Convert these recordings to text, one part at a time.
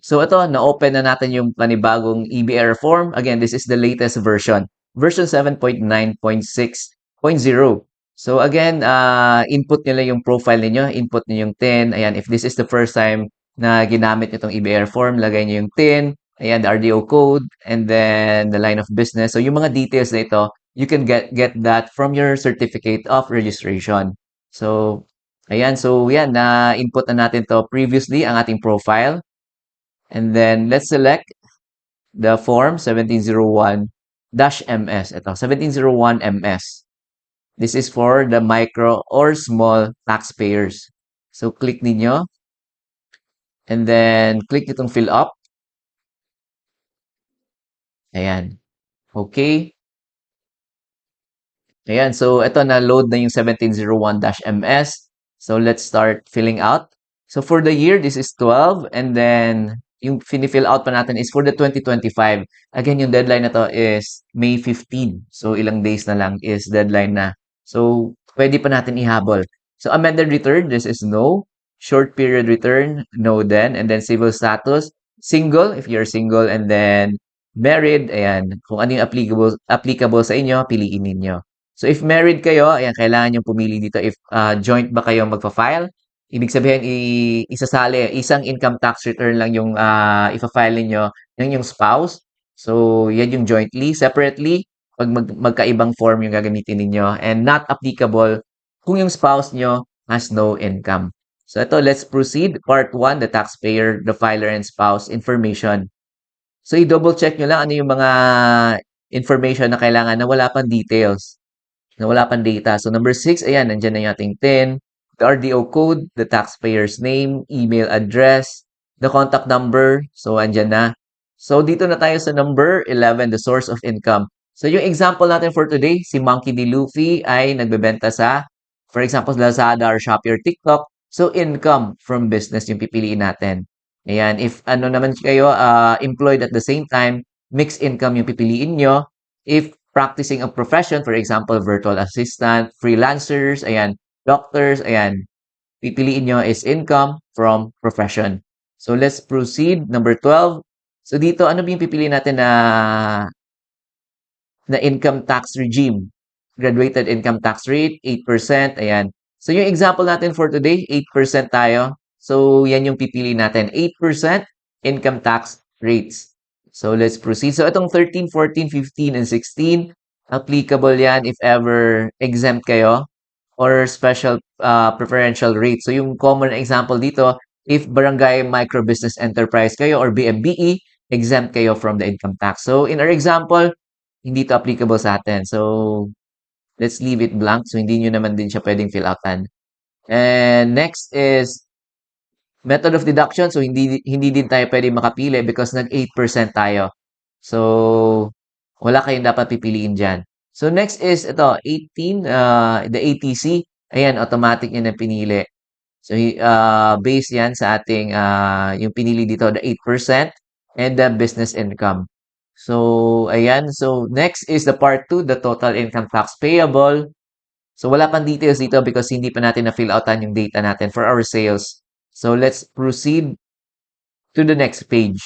So ito, na-open na natin yung panibagong EBR form. Again, this is the latest version. Version 7.9.6.0. So again, input nyo lang yung profile niyo, input niyo yung TIN. Ayan, if this is the first time na ginamit nyo itong EBR form, lagay niyo yung TIN, ayan, the RDO code, and then the line of business. So yung mga details na ito, you can get that from your certificate of registration. So, ayan, so yan, na-input na natin to previously, ang ating profile. And then let's select the form 1701-MS. Ito, 1701-MS. This is for the micro or small taxpayers. So click ninyo and then click itong fill up. Ayan. Okay. Ayan. So ito na load na yung 1701-MS. So let's start filling out. So for the year, this is 12 and then yung fini-fill out pa natin is for the 2025. Again, yung deadline na to is May 15. So ilang days na lang is deadline na. So pwede pa natin ihabol. So amended return, this is no. Short period return, no then. And then civil status, single if you're single, and then married, ayan. Kung ano yung applicable sa inyo, piliin ninyo. So if married kayo, ayan, kailangan yung pumili dito if joint ba kayo magfa-file. Ibig sabihin, isasali, isang income tax return lang yung ifa-file ninyo ng yung spouse. So, yan yung jointly. Separately, pag magkaibang form yung gagamitin ninyo and not applicable kung yung spouse nyo has no income. So, ito, let's proceed. Part 1, the taxpayer, the filer, and spouse information. So, i-double check nyo lang ano yung mga information na kailangan na wala pang details, na wala pang data. So, number 6, ayan, nandyan na yung ating TIN, the RDO code, the taxpayer's name, email address, the contact number. So, andyan na. So, dito na tayo sa number 11, the source of income. So, yung example natin for today, si Monkey D. Luffy ay nagbebenta sa, for example, Lazada or Shopee or TikTok. So, income from business yung pipiliin natin. Ayan, if ano naman kayo, employed at the same time, mixed income yung pipiliin nyo. If practicing a profession, for example, virtual assistant, freelancers, ayan, doctors, ayan, pipiliin nyo is income from profession. So, let's proceed. Number 12. So, dito, ano ba yung pipiliin natin na income tax regime? Graduated income tax rate, 8%, ayan. So, yung example natin for today, 8% tayo. So, yan yung pipiliin natin, 8% income tax rates. So, let's proceed. So, itong 13, 14, 15, and 16, applicable yan if ever exempt kayo or special preferential rate. So, yung common example dito, if barangay micro business enterprise kayo or BMBE, exempt kayo from the income tax. So, in our example, hindi to applicable sa atin. So, let's leave it blank. So, hindi nyo naman din siya pwedeng fill outan. And next is method of deduction. So, hindi din tayo pwedeng makapili because nag 8% tayo. So, wala kayong dapat pipiliin dyan. So, next is ito, 18, the ATC. Ayan, automatic yun na pinili. So, based yan sa ating, yung pinili dito, the 8% and the business income. So, ayan. So, next is the part 2, the total income tax payable. So, wala pang details dito because hindi pa natin na-fill outan yung data natin for our sales. So, let's proceed to the next page.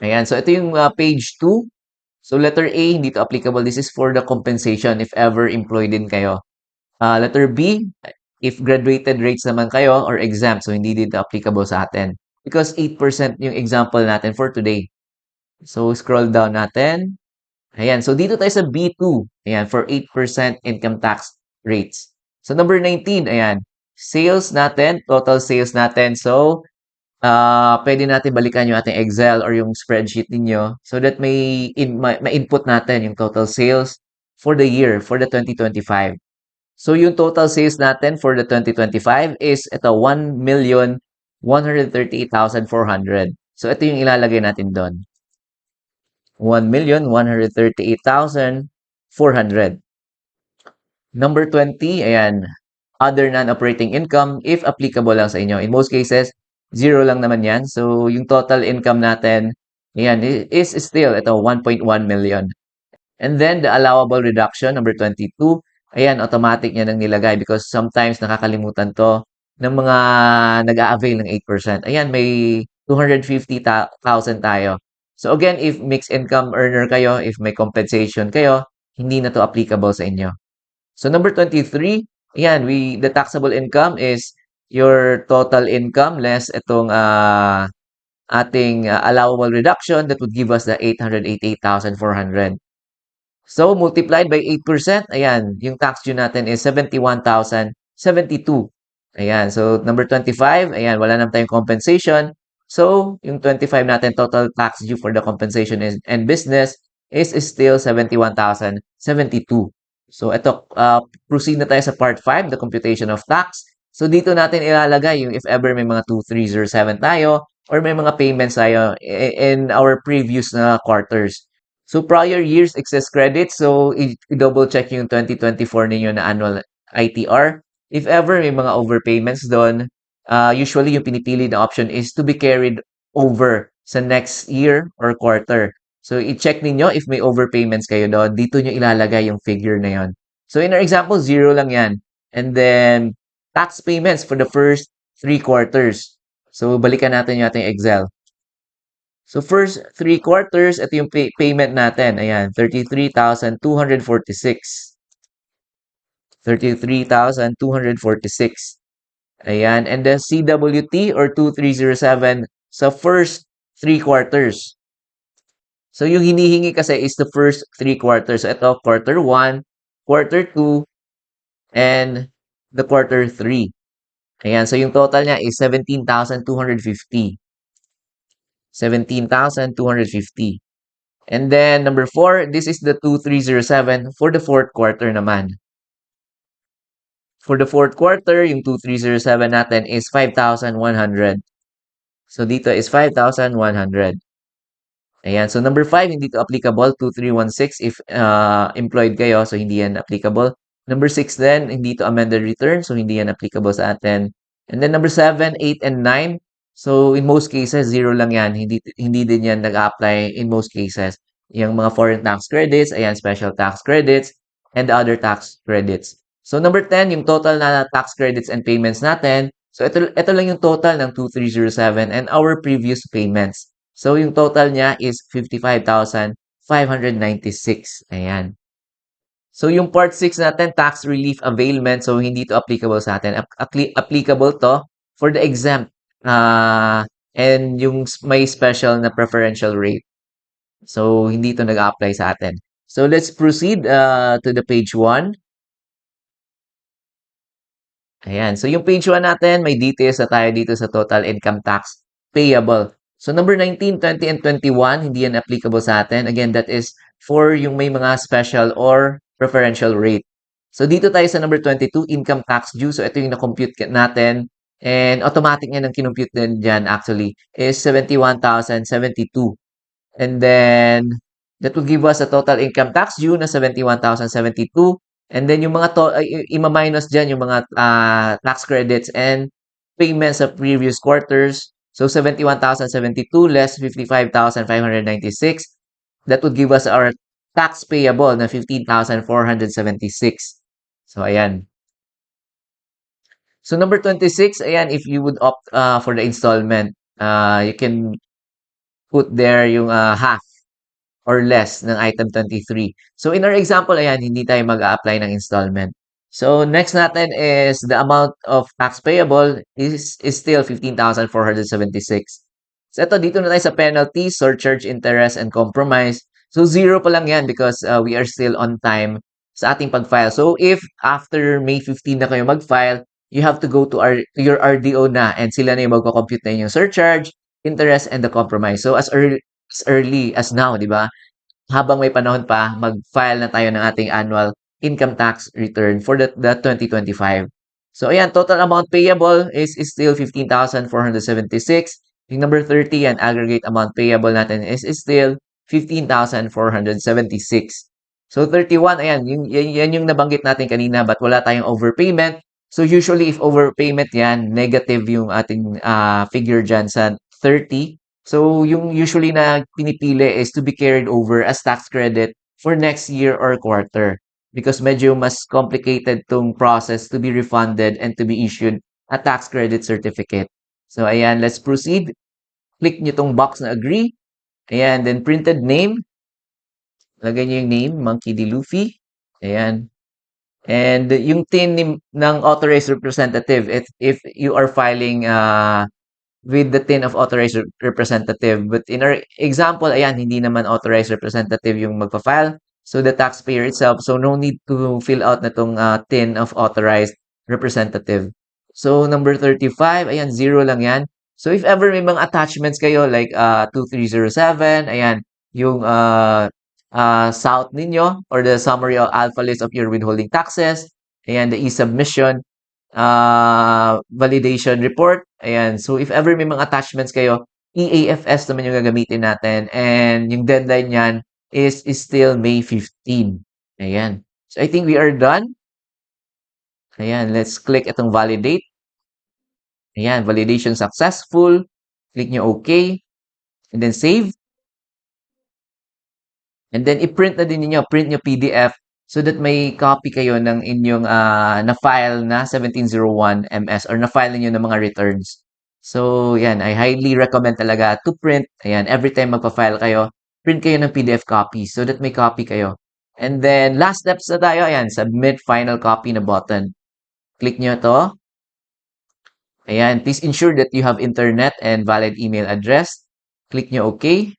Ayan. So, ito yung page 2. So, letter A, hindi to applicable. This is for the compensation if ever employed din kayo. Letter B, if graduated rates naman kayo or exempt, so hindi dito applicable sa atin. Because 8% yung example natin for today. So, scroll down natin. Ayan. So, dito tayo sa B2. Ayan, for 8% income tax rates. So, number 19, ayan. Sales natin, total sales natin. So, pwede natin balikan yung ating Excel or yung spreadsheet ninyo so that ma-input natin yung total sales for the year, for the 2025. So, yung total sales natin for the 2025 is ito, 1,138,400. So, ito yung ilalagay natin doon. 1,138,400. Number 20, ayan, other non-operating income if applicable lang sa inyo. In most cases, zero lang naman yan. So, yung total income natin, ayan, is still ito, 1.1 million. And then, the allowable reduction, number 22, Ayan, automatic niya nang nilagay because sometimes nakakalimutan 'to ng mga nag-a-avail ng 8%. Ayan, may 250,000 tayo. So again, if mixed income earner kayo, if may compensation kayo, hindi na 'to applicable sa inyo. So number 23, ayan, the taxable income is your total income less itong ating allowable reduction that would give us the 888,400. So multiplied by 8%, ayan, yung tax due natin is 71,072. Ayan, so number 25, ayan, wala naman tayong compensation. So yung 25 natin total tax due for the compensation and business is still 71,072. So ito, proceed na tayo sa part 5, the computation of tax. So dito natin ilalagay yung if ever may mga 2307 tayo or may mga payments tayo in our previous na quarters. So prior years excess credit, so i-double check yung 2024 ninyo na annual ITR. If ever may mga overpayments doon, usually yung pinipili na option is to be carried over sa next year or quarter. So i-check ninyo if may overpayments kayo doon, dito nyo ilalagay yung figure na yon. So in our example, zero lang yan. And then tax payments for the first 3 quarters. So balikan natin yung ating Excel. So first 3 quarters, ito yung payment natin. Ayan, 33,246. 33,246. Ayan, and the CWT or 2307 sa first 3 quarters. So yung hinihingi kasi is the first 3 quarters. So ito, quarter 1, quarter 2, and the quarter 3. Ayan, so yung total niya is 17,250. 17,250. And then number 4, this is the 2307 for the fourth quarter naman. For the fourth quarter, yung 2307 natin is 5,100. So dito is 5,100. Ayan. So number 5, hindi to applicable. 2316 if employed kayo. So hindi yan applicable. Number 6 then, hindi to amended return. So hindi yan applicable sa atin. And then number 7, 8, and 9. So in most cases, zero lang yan. Hindi din yan nag-apply in most cases. Yung mga foreign tax credits, ayan, special tax credits, and the other tax credits. So number 10, yung total na tax credits and payments natin. So ito lang yung total ng 2307 and our previous payments. So, yung total niya is 55,596. Ayan. So, yung part 6 natin, tax relief availment. So, hindi to applicable sa atin. Applicable to for the exempt. And yung may special na preferential rate. So, hindi to nag-apply sa atin. So, let's proceed to the page 1. Ayan. So, yung page 1 natin, may details na tayo dito sa total income tax payable. So, number 19, 20, and 21, hindi yan applicable sa atin. Again, that is for yung may mga special or preferential rate. So, dito tayo sa number 22, income tax due. So, ito yung na-compute natin. And automatic yan ang kinompute din dyan actually is 71,072. And then, that will give us a total income tax due na 71,072. And then, yung mga ima-minus dyan yung mga tax credits and payments of previous quarters. So, 71,072 less 55,596. That would give us our tax payable na 15,476. So, ayan. So, number 26, ayan, if you would opt for the installment, you can put there yung half or less ng item 23. So, in our example, ayan, hindi tayo mag-a-apply ng installment. So, next natin is the amount of tax payable is still 15,476. So, ito, dito na tayo sa penalties, surcharge, interest, and compromise. So, zero pa lang yan because we are still on time sa ating pag-file. So, if after May 15 na kayo mag-file, you have to go to your RDO na and sila na yung magko-compute na yung surcharge, interest, and the compromise. So, as early as now, di ba? Habang may panahon pa, mag-file na tayo ng ating annual income tax return for the 2025. So, ayan, total amount payable is still 15,476. Yung number 30, and aggregate amount payable natin is still 15,476. So, 31, ayan, yan yung nabanggit natin kanina, but wala tayong overpayment. So, usually, if overpayment yan, negative yung ating figure dyan sa 30. So, yung usually na pinipili is to be carried over as tax credit for next year or quarter. because medyo mas complicated tong process to be refunded and to be issued a tax credit certificate. So, ayan, let's proceed. Click nyo tong box na agree. Ayan, then printed name. Lagay nyo yung name, Monkey D. Luffy. Ayan. And yung TIN ng authorized representative, if you are filing with the TIN of authorized representative. But in our example, ayan, hindi naman authorized representative yung magpa-file. So the taxpayer itself, so no need to fill out na tong TIN of authorized representative. So number 35, ayan, zero lang yan. So if ever may mga attachments kayo like 2307, ayan, yung south ninyo or the summary of alpha list of your withholding taxes, ayan, the e-submission, validation report. Ayan. So, if ever may mga attachments kayo, EAFS naman yung gagamitin natin. And yung deadline niyan is still May 15. Ayan. So, I think we are done. Ayan. Let's click itong validate. Ayan. Validation successful. Click nyo OK. And then save. And then, i-print na din ninyo. Print nyo PDF so that may copy kayo ng inyong na-file na 1701 MS or na-file ninyo ng mga returns. So, yan. I highly recommend talaga to print. Ayan. Every time magpa-file kayo, print kayo ng PDF copy so that may copy kayo. And then, last steps na tayo. Ayan. Submit final copy na button. Click nyo to. Ayan. Please ensure that you have internet and valid email address. Click nyo OK.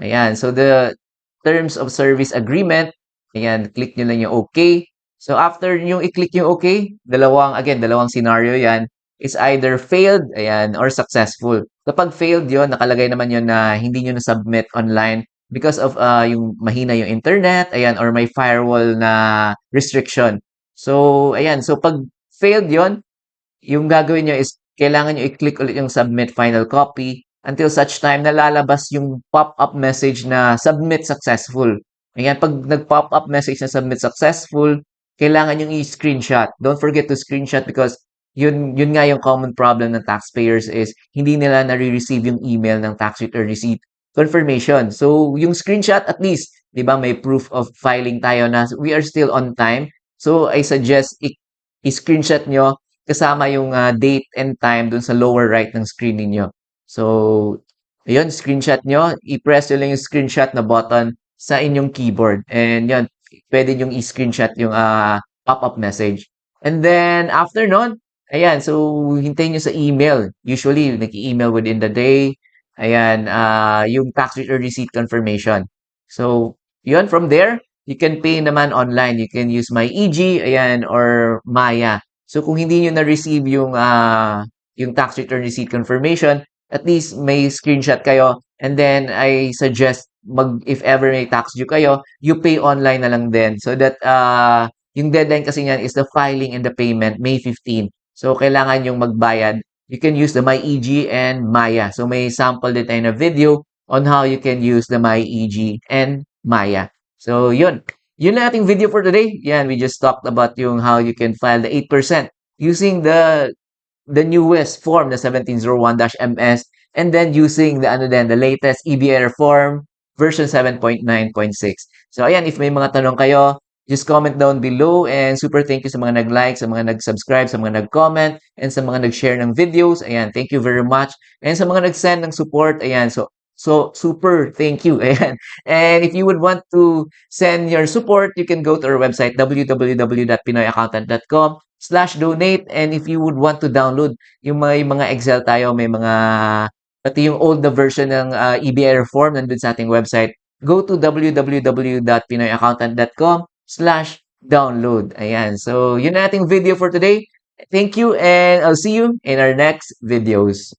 Ayan. So, the terms of service agreement, ayan, click nyo lang yung OK. So, after yung i-click yung OK, dalawang scenario yan. It's either failed, ayan, or successful. Kapag failed yon, nakalagay naman yon na hindi nyo na-submit online because of yung mahina yung internet, ayan, or may firewall na restriction. So, ayan, so pag failed yon, yung gagawin nyo is kailangan nyo i-click ulit yung submit final copy until such time na lalabas yung pop-up message na submit successful. Ayan, pag nag-pop-up message na submit successful, kailangan yung i-screenshot. Don't forget to screenshot because yun nga yung common problem ng taxpayers is hindi nila nare-receive yung email ng tax return receipt confirmation. So, yung screenshot at least, di ba, may proof of filing tayo na we are still on time. So, I suggest i-screenshot nyo kasama yung date and time dun sa lower right ng screen ninyo. So, ayun, screenshot nyo. I-press nyo lang yung screenshot na button sa inyong keyboard. And yun, pwede nyo i-screenshot yung pop-up message. And then, after nun, ayan, so, hintayin nyo sa email. Usually, nag-email within the day. Ayan, yung tax return receipt confirmation. So, yun, from there, you can pay naman online. You can use MyEG, ayan, or Maya. So kung hindi niyo na-receive yung tax return receipt confirmation, at least may screenshot kayo. And then I suggest if ever may tax due kayo, you pay online na lang din so that yung deadline kasi niyan is the filing and the payment May 15. So kailangan yung magbayad. You can use the MyEG and Maya. So may sample din tayo na video on how you can use the MyEG and Maya. So yun. Yun lang ating video for today. Yan, we just talked about yung how you can file the 8% using the newest form, the 1701-MS, and then using the latest EBR form version 7.9.6. So ayan, if may mga tanong kayo, just comment down below and super thank you sa mga nag-like, sa mga nag-subscribe, sa mga nag-comment, and sa mga nag-share ng videos. Ayan, thank you very much. And sa mga nag-send ng support, ayan, so super thank you. Ayan. And if you would want to send your support, you can go to our website www.pinoyaccountant.com/donate. And if you would want to download yung mga Excel tayo, may mga pati yung old na version ng EBR form nandun sa ating website, go to www.pinoyaccountant.com/download. Ayan. So, yun na ating video for today. Thank you and I'll see you in our next videos.